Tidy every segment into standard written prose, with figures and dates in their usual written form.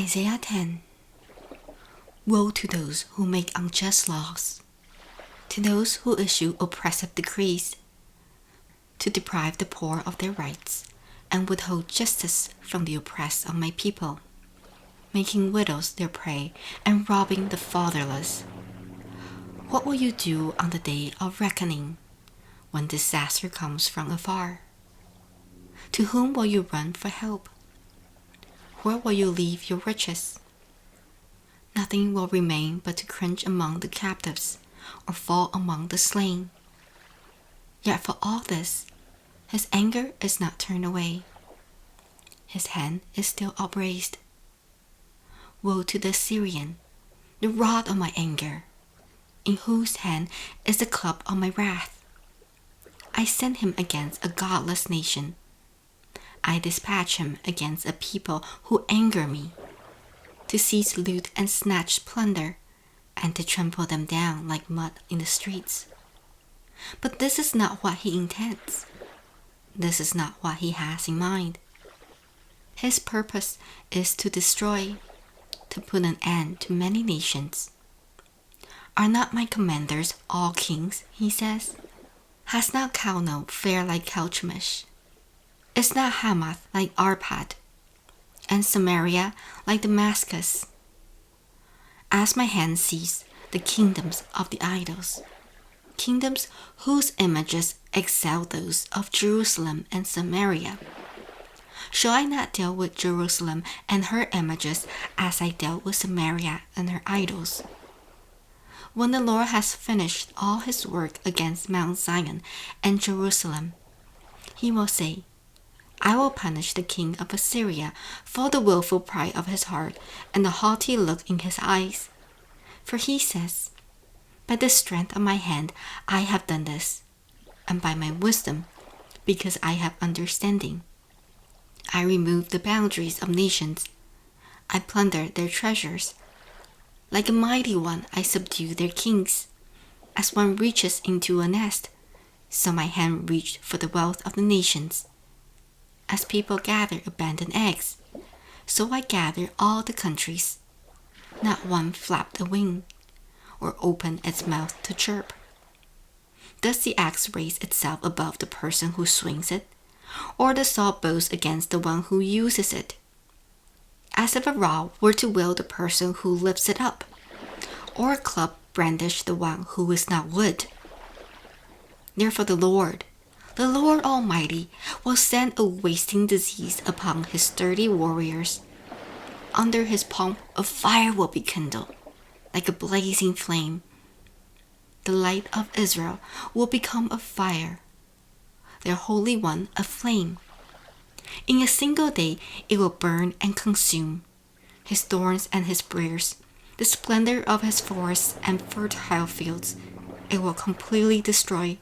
Isaiah 10. Woe to those who make unjust laws, to those who issue oppressive decrees, to deprive the poor of their rights and withhold justice from the oppressed of my people, making widows their prey and robbing the fatherless. What will you do on the day of reckoning, when disaster comes from afar? To whom will you run for help? Where will you leave your riches? Nothing will remain but to cringe among the captives or fall among the slain. Yet for all this, his anger is not turned away. His hand is still upraised. Woe to the Syrian, the rod of my anger, in whose hand is the club of my wrath. I send him against a godless nation. I dispatch him against a people who anger me, to seize loot and snatch plunder, and to trample them down like mud in the streets. But this is not what he intends. This is not what he has in mind. His purpose is to destroy, to put an end to many nations. Are not my commanders all kings, he says? Has not Calno fair like Carchemish? Is not Hamath like Arpad, and Samaria like Damascus? As my hand sees the kingdoms of the idols, kingdoms whose images excel those of Jerusalem and Samaria, shall I not deal with Jerusalem and her images as I dealt with Samaria and her idols? When the Lord has finished all his work against Mount Zion and Jerusalem, he will say, I will punish the king of Assyria for the willful pride of his heart and the haughty look in his eyes. For he says, by the strength of my hand I have done this, and by my wisdom, because I have understanding. I remove the boundaries of nations. I plunder their treasures. Like a mighty one I subdue their kings. As one reaches into a nest, so my hand reached for the wealth of the nations. As people gather abandoned eggs, so I gather all the countries. Not one flapped a wing, or opened its mouth to chirp. Does the axe raise itself above the person who swings it, or the saw boast against the one who uses it? As if a rod were to wield the person who lifts it up, or a club brandish the one who is not wood. Therefore the Lord Almighty, will send a wasting disease upon his sturdy warriors. Under his palm a fire will be kindled, like a blazing flame. The light of Israel will become a fire, their Holy One a flame. In a single day it will burn and consume his thorns and his briars, the splendor of his forests and fertile fields. It will completely destroy,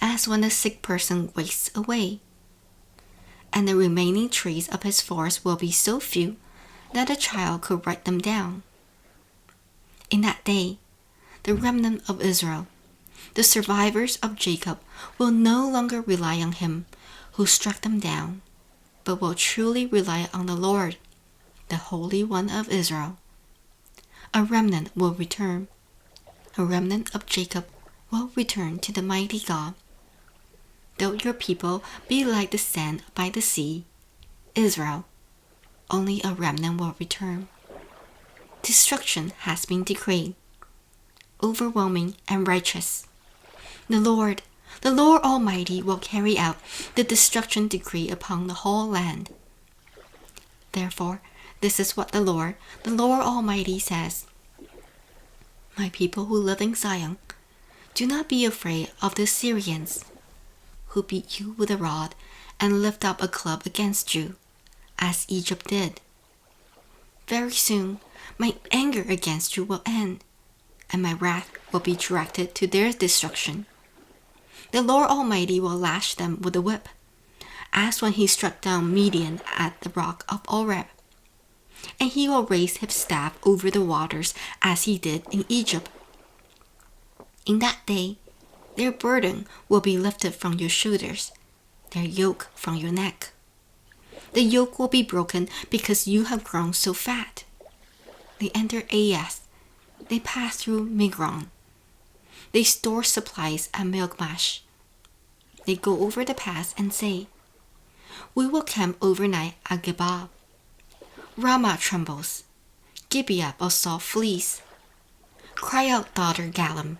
as when a sick person wastes away. And the remaining trees of his forest will be so few that a child could write them down. In that day, the remnant of Israel, the survivors of Jacob, will no longer rely on him who struck them down, but will truly rely on the Lord, the Holy One of Israel. A remnant will return. A remnant of Jacob will return to the mighty God. Though your people be like the sand by the sea, Israel, only a remnant will return. Destruction has been decreed, overwhelming and righteous. The Lord Almighty will carry out the destruction decree upon the whole land. Therefore, this is what the Lord Almighty says. My people who live in Zion, do not be afraid of the Syrians, who beat you with a rod and lift up a club against you, as Egypt did. Very soon, my anger against you will end, and my wrath will be directed to their destruction. The Lord Almighty will lash them with a whip, as when he struck down Midian at the rock of Oreb. And he will raise his staff over the waters as he did in Egypt. In that day, their burden will be lifted from your shoulders, their yoke from your neck. The yoke will be broken because you have grown so fat. They enter Ayaz. They pass through Migron. They store supplies at Michmash. They go over the pass and say, "We will camp overnight at Geba." Ramah trembles. Gibeah of Saul flees. Cry out, daughter Galim.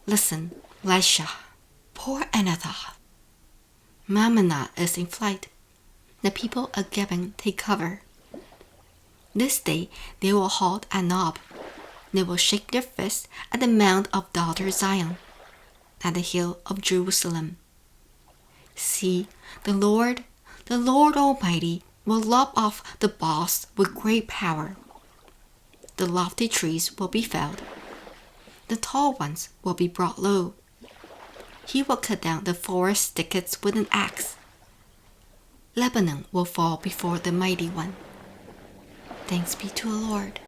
Listen, Lisha. Poor Anathoth. Mammonah is in flight. The people of Gebim take cover. This day they will halt at Nob. They will shake their fists at the mount of daughter Zion, at the hill of Jerusalem. See, the Lord Almighty, will lop off the boughs with great power. The lofty trees will be felled. The tall ones will be brought low. He will cut down the forest thickets with an axe. Lebanon will fall before the Mighty One. Thanks be to the Lord.